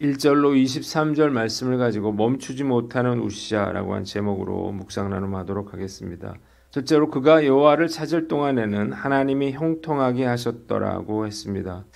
1절로 23절 말씀을 가지고 멈추지 못하는 우시아라고 한 제목으로 묵상 나눔하도록 하겠습니다. 첫째로 그가 여호와를 찾을 동안에는 하나님이 형통하게 하셨더라고 했습니다.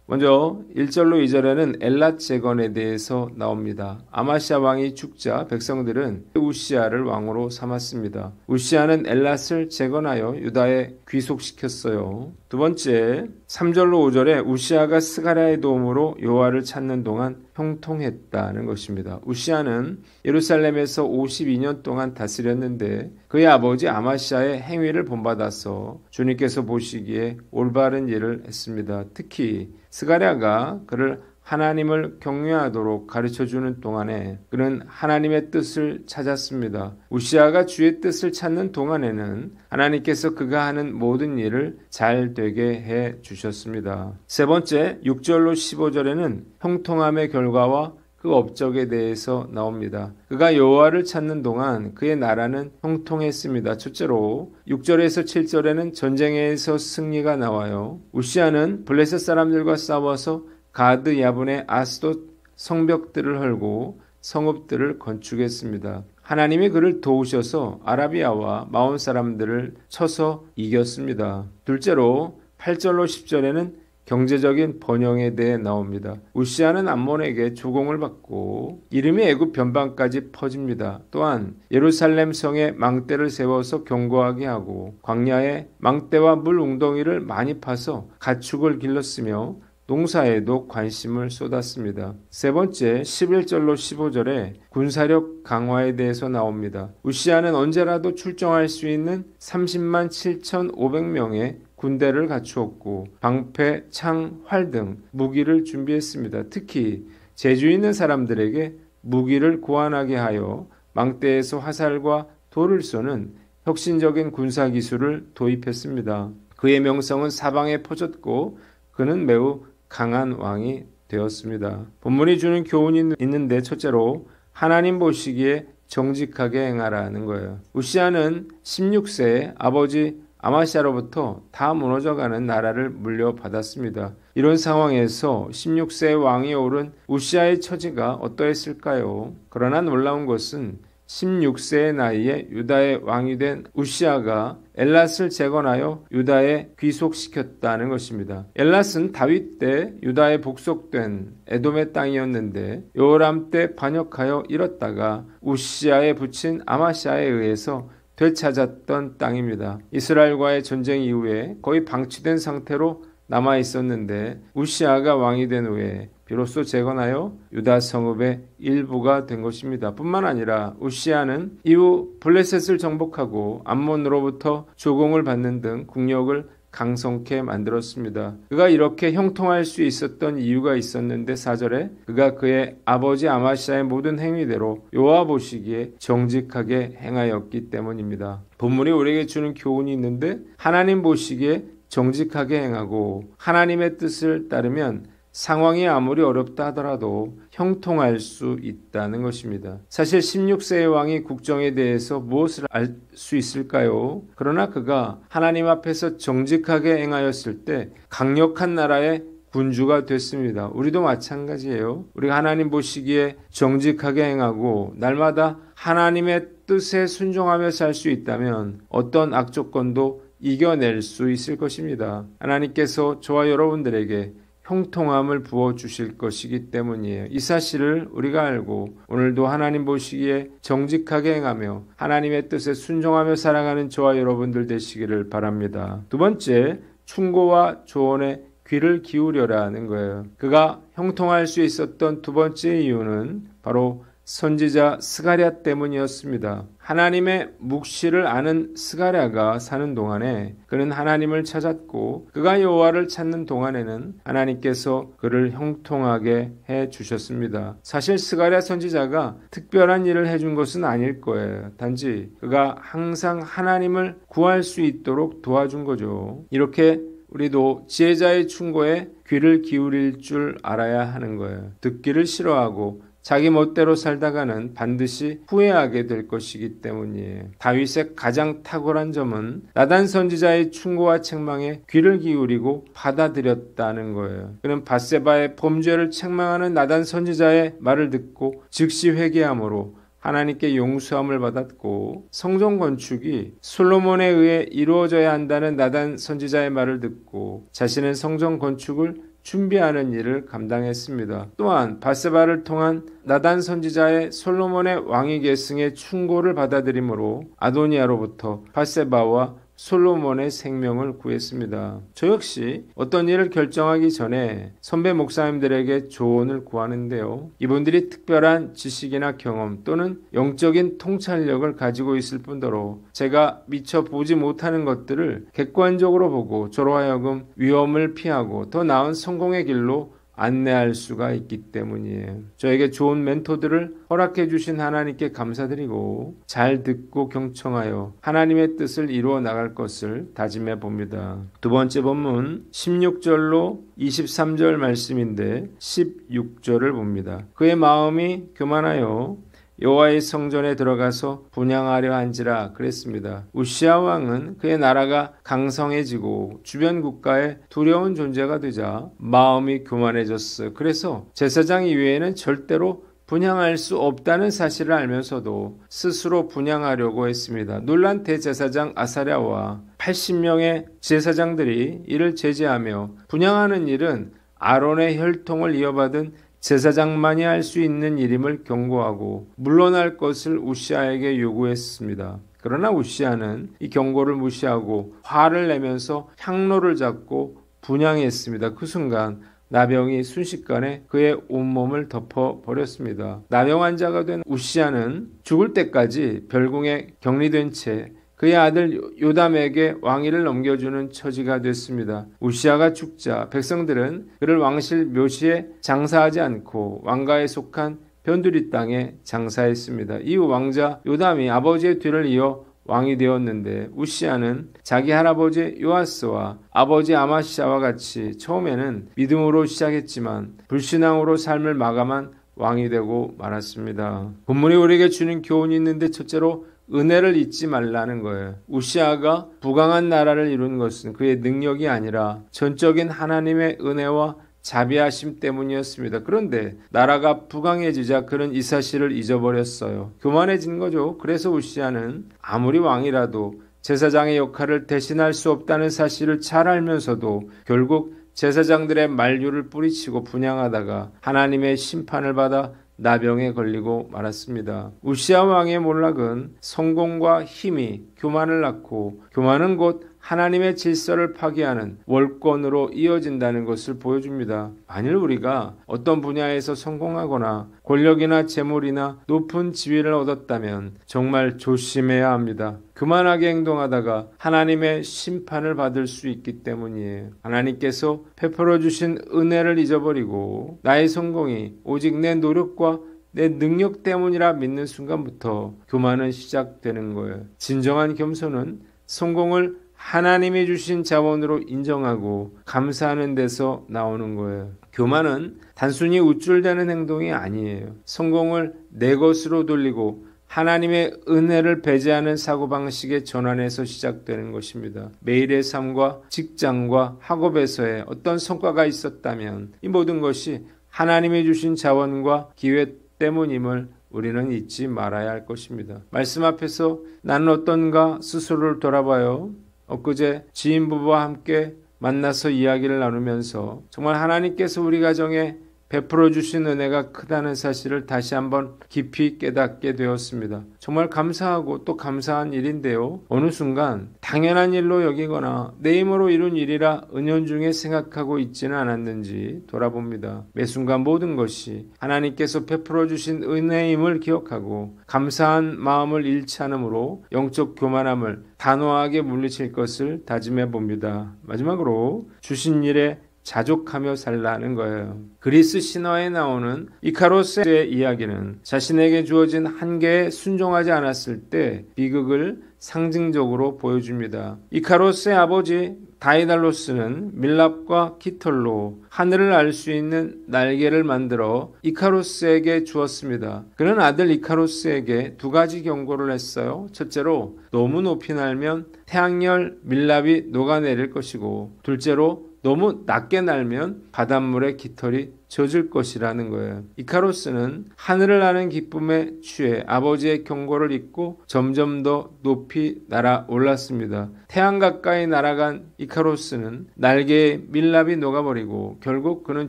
먼저 1절로 2절에는 엘랏 재건에 대해서 나옵니다. 아마시아 왕이 죽자 백성들은 우시아를 왕으로 삼았습니다. 우시아는 엘랏을 재건하여 유다에 귀속시켰어요. 두 번째, 3절로 5절에 우시아가 스가랴의 도움으로 여호와를 찾는 동안 형통했다는 것입니다. 우시아는 예루살렘에서 52년 동안 다스렸는데 그의 아버지 아마시아의 행위를 본받아서 주님께서 보시기에 올바른 일을 했습니다. 특히 스가랴가 그를 하나님을 경외하도록 가르쳐주는 동안에 그는 하나님의 뜻을 찾았습니다. 우시아가 주의 뜻을 찾는 동안에는 하나님께서 그가 하는 모든 일을 잘 되게 해 주셨습니다. 세 번째, 6절로 15절에는 형통함의 결과와 그 업적에 대해서 나옵니다. 그가 여호와를 찾는 동안 그의 나라는 형통했습니다. 첫째로 6절에서 7절에는 전쟁에서 승리가 나와요. 우시아는 블레셋 사람들과 싸워서 가드 야분의 아스돗 성벽들을 헐고 성읍들을 건축했습니다. 하나님이 그를 도우셔서 아라비아와 마온 사람들을 쳐서 이겼습니다. 둘째로 8절로 10절에는 경제적인 번영에 대해 나옵니다. 우시아는 암몬에게 조공을 받고 이름이 애굽 변방까지 퍼집니다. 또한 예루살렘 성에 망대를 세워서 견고하게 하고 광야에 망대와 물 웅덩이를 많이 파서 가축을 길렀으며 농사에도 관심을 쏟았습니다. 세 번째 11절로 15절에 군사력 강화에 대해서 나옵니다. 우시아는 언제라도 출정할 수 있는 30만 7,500명의 군대를 갖추었고 방패, 창, 활 등 무기를 준비했습니다. 특히 재주 있는 사람들에게 무기를 고안하게 하여 망대에서 화살과 돌을 쏘는 혁신적인 군사 기술을 도입했습니다. 그의 명성은 사방에 퍼졌고 그는 매우 강한 왕이 되었습니다. 본문이 주는 교훈이 있는데 첫째로 하나님 보시기에 정직하게 행하라는 거예요. 우시아는 16세에 아버지 아마시아로부터 다 무너져가는 나라를 물려받았습니다. 이런 상황에서 16세의 왕이 오른 우시아의 처지가 어떠했을까요? 그러나 놀라운 것은 16세의 나이에 유다의 왕이 된 우시아가 엘랏을 재건하여 유다에 귀속시켰다는 것입니다. 엘랏은 다윗 때 유다에 복속된 에돔의 땅이었는데 여호람 때 반역하여 잃었다가 우시아에 붙인 아마시아에 의해서 되찾았던 땅입니다. 이스라엘과의 전쟁 이후에 거의 방치된 상태로 남아 있었는데 우시아가 왕이 된 후에 비로소 재건하여 유다 성읍의 일부가 된 것입니다. 뿐만 아니라 우시아는 이후 블레셋을 정복하고 암몬으로부터 조공을 받는 등 국력을 강성케 만들었습니다. 그가 이렇게 형통할 수 있었던 이유가 있었는데 4절에 그가 그의 아버지 아마시아의 모든 행위대로 여호와 보시기에 정직하게 행하였기 때문입니다. 본문이 우리에게 주는 교훈이 있는데 하나님 보시기에 정직하게 행하고 하나님의 뜻을 따르면 상황이 아무리 어렵다 하더라도 형통할 수 있다는 것입니다. 사실 16세의 왕이 국정에 대해서 무엇을 알 수 있을까요? 그러나 그가 하나님 앞에서 정직하게 행하였을 때 강력한 나라의 군주가 됐습니다. 우리도 마찬가지예요. 우리가 하나님 보시기에 정직하게 행하고 날마다 하나님의 뜻에 순종하며 살 수 있다면 어떤 악조건도 이겨낼 수 있을 것입니다. 하나님께서 저와 여러분들에게 형통함을 부어주실 것이기 때문이에요. 이 사실을 우리가 알고 오늘도 하나님 보시기에 정직하게 행하며 하나님의 뜻에 순종하며 살아가는 저와 여러분들 되시기를 바랍니다. 두 번째, 충고와 조언에 귀를 기울여라는 거예요. 그가 형통할 수 있었던 두 번째 이유는 바로 선지자 스가랴 때문이었습니다. 하나님의 묵시를 아는 스가랴가 사는 동안에 그는 하나님을 찾았고 그가 여호와를 찾는 동안에는 하나님께서 그를 형통하게 해 주셨습니다. 사실 스가랴 선지자가 특별한 일을 해준 것은 아닐 거예요. 단지 그가 항상 하나님을 구할 수 있도록 도와준 거죠. 이렇게 우리도 지혜자의 충고에 귀를 기울일 줄 알아야 하는 거예요. 듣기를 싫어하고 자기 멋대로 살다가는 반드시 후회하게 될 것이기 때문이에요. 다윗의 가장 탁월한 점은 나단 선지자의 충고와 책망에 귀를 기울이고 받아들였다는 거예요. 그는 밧세바의 범죄를 책망하는 나단 선지자의 말을 듣고 즉시 회개함으로 하나님께 용서함을 받았고, 성전 건축이 솔로몬에 의해 이루어져야 한다는 나단 선지자의 말을 듣고 자신은 성전 건축을 준비하는 일을 감당했습니다. 또한 밧세바를 통한 나단 선지자의 솔로몬의 왕위 계승의 충고를 받아들이므로 아도니아로부터 밧세바와 솔로몬의 생명을 구했습니다. 저 역시 어떤 일을 결정하기 전에 선배 목사님들에게 조언을 구하는데요. 이분들이 특별한 지식이나 경험 또는 영적인 통찰력을 가지고 있을 뿐더러 제가 미처 보지 못하는 것들을 객관적으로 보고 저로 하여금 위험을 피하고 더 나은 성공의 길로 안내할 수가 있기 때문이에요. 저에게 좋은 멘토들을 허락해 주신 하나님께 감사드리고 잘 듣고 경청하여 하나님의 뜻을 이루어 나갈 것을 다짐해 봅니다. 두 번째 본문 16절로 23절 말씀인데 16절을 봅니다. 그의 마음이 교만하여 여호와의 성전에 들어가서 분향하려 한지라 그랬습니다. 우시아 왕은 그의 나라가 강성해지고 주변 국가에 두려운 존재가 되자 마음이 교만해졌어요. 그래서 제사장 이외에는 절대로 분향할 수 없다는 사실을 알면서도 스스로 분향하려고 했습니다. 놀란 대제사장 아사랴와 80명의 제사장들이 이를 제지하며 분향하는 일은 아론의 혈통을 이어받은 제사장만이 할 수 있는 일임을 경고하고 물러날 것을 우시아에게 요구했습니다. 그러나 우시아는 이 경고를 무시하고 화를 내면서 향로를 잡고 분향했습니다. 그 순간 나병이 순식간에 그의 온몸을 덮어버렸습니다. 나병 환자가 된 우시아는 죽을 때까지 별궁에 격리된 채 그의 아들 요담에게 왕위를 넘겨주는 처지가 됐습니다. 우시아가 죽자 백성들은 그를 왕실 묘시에 장사하지 않고 왕가에 속한 변두리 땅에 장사했습니다. 이후 왕자 요담이 아버지의 뒤를 이어 왕이 되었는데 우시아는 자기 할아버지 요아스와 아버지 아마시아와 같이 처음에는 믿음으로 시작했지만 불신앙으로 삶을 마감한 왕이 되고 말았습니다. 본문이 우리에게 주는 교훈이 있는데 첫째로 은혜를 잊지 말라는 거예요. 우시아가 부강한 나라를 이룬 것은 그의 능력이 아니라 전적인 하나님의 은혜와 자비하심 때문이었습니다. 그런데 나라가 부강해지자 그는 이 사실을 잊어버렸어요. 교만해진 거죠. 그래서 우시아는 아무리 왕이라도 제사장의 역할을 대신할 수 없다는 사실을 잘 알면서도 결국 제사장들의 만류를 뿌리치고 분향하다가 하나님의 심판을 받아 나병에 걸리고 말았습니다. 우시아 왕의 몰락은 성공과 힘이 교만을 낳고 교만은 곧 하나님의 질서를 파괴하는 월권으로 이어진다는 것을 보여줍니다. 만일 우리가 어떤 분야에서 성공하거나 권력이나 재물이나 높은 지위를 얻었다면 정말 조심해야 합니다. 교만하게 행동하다가 하나님의 심판을 받을 수 있기 때문이에요. 하나님께서 베풀어 주신 은혜를 잊어버리고 나의 성공이 오직 내 노력과 내 능력 때문이라 믿는 순간부터 교만은 시작되는 거예요. 진정한 겸손은 성공을 하나님이 주신 자원으로 인정하고 감사하는 데서 나오는 거예요. 교만은 단순히 우쭐대는 행동이 아니에요. 성공을 내 것으로 돌리고 하나님의 은혜를 배제하는 사고방식의 전환에서 시작되는 것입니다. 매일의 삶과 직장과 학업에서의 어떤 성과가 있었다면 이 모든 것이 하나님이 주신 자원과 기회 때문임을 우리는 잊지 말아야 할 것입니다. 말씀 앞에서 나는 어떤가 스스로를 돌아봐요. 엊그제 지인 부부와 함께 만나서 이야기를 나누면서 정말 하나님께서 우리 가정에 베풀어 주신 은혜가 크다는 사실을 다시 한번 깊이 깨닫게 되었습니다. 정말 감사하고 또 감사한 일인데요. 어느 순간 당연한 일로 여기거나 내 힘으로 이룬 일이라 은연중에 생각하고 있지는 않았는지 돌아봅니다. 매 순간 모든 것이 하나님께서 베풀어 주신 은혜임을 기억하고 감사한 마음을 잃지 않으므로 영적 교만함을 단호하게 물리칠 것을 다짐해 봅니다. 마지막으로 주신 일에 자족하며 살라는 거예요. 그리스 신화에 나오는 이카로스의 이야기는 자신에게 주어진 한계에 순종하지 않았을 때 비극을 상징적으로 보여줍니다. 이카로스의 아버지 다이달로스는 밀랍과 깃털로 하늘을 알 수 있는 날개를 만들어 이카로스에게 주었습니다. 그는 아들 이카로스에게 두 가지 경고를 했어요. 첫째로 너무 높이 날면 태양열 밀랍이 녹아내릴 것이고, 둘째로 너무 낮게 날면 바닷물에 깃털이 젖을 것이라는 거예요. 이카로스는 하늘을 나는 기쁨에 취해 아버지의 경고를 잊고 점점 더 높이 날아올랐습니다. 태양 가까이 날아간 이카로스는 날개에 밀랍이 녹아버리고 결국 그는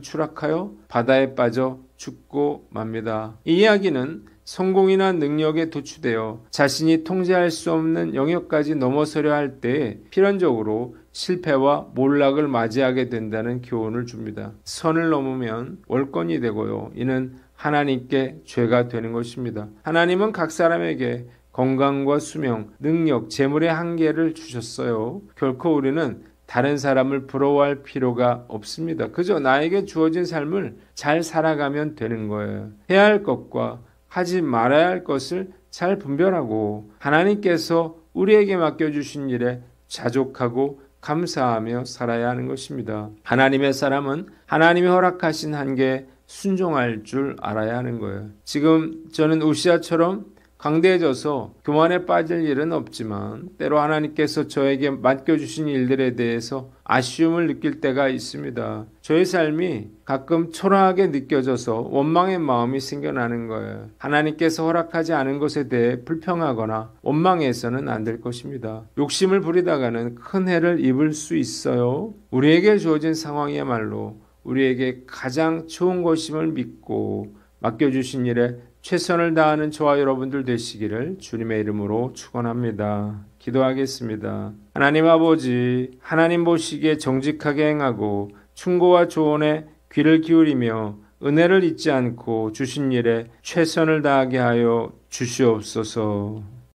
추락하여 바다에 빠져 죽고 맙니다. 이 이야기는 성공이나 능력에 도취되어 자신이 통제할 수 없는 영역까지 넘어서려 할 때에 필연적으로 실패와 몰락을 맞이하게 된다는 교훈을 줍니다. 선을 넘으면 월권이 되고요. 이는 하나님께 죄가 되는 것입니다. 하나님은 각 사람에게 건강과 수명, 능력, 재물의 한계를 주셨어요. 결코 우리는 다른 사람을 부러워할 필요가 없습니다. 그저 나에게 주어진 삶을 잘 살아가면 되는 거예요. 해야 할 것과 하지 말아야 할 것을 잘 분별하고 하나님께서 우리에게 맡겨주신 일에 자족하고 감사하며 살아야 하는 것입니다. 하나님의 사람은 하나님이 허락하신 한계에 순종할 줄 알아야 하는 거예요. 지금 저는 우시아처럼 강대해져서 교만에 빠질 일은 없지만 때로 하나님께서 저에게 맡겨주신 일들에 대해서 아쉬움을 느낄 때가 있습니다. 저의 삶이 가끔 초라하게 느껴져서 원망의 마음이 생겨나는 거예요. 하나님께서 허락하지 않은 것에 대해 불평하거나 원망해서는 안 될 것입니다. 욕심을 부리다가는 큰 해를 입을 수 있어요. 우리에게 주어진 상황이야말로 우리에게 가장 좋은 것임을 믿고 맡겨주신 일에 최선을 다하는 저와 여러분들 되시기를 주님의 이름으로 축원합니다. 기도하겠습니다. 하나님 아버지, 하나님 보시기에 정직하게 행하고 충고와 조언에 귀를 기울이며 은혜를 잊지 않고 주신 일에 최선을 다하게 하여 주시옵소서.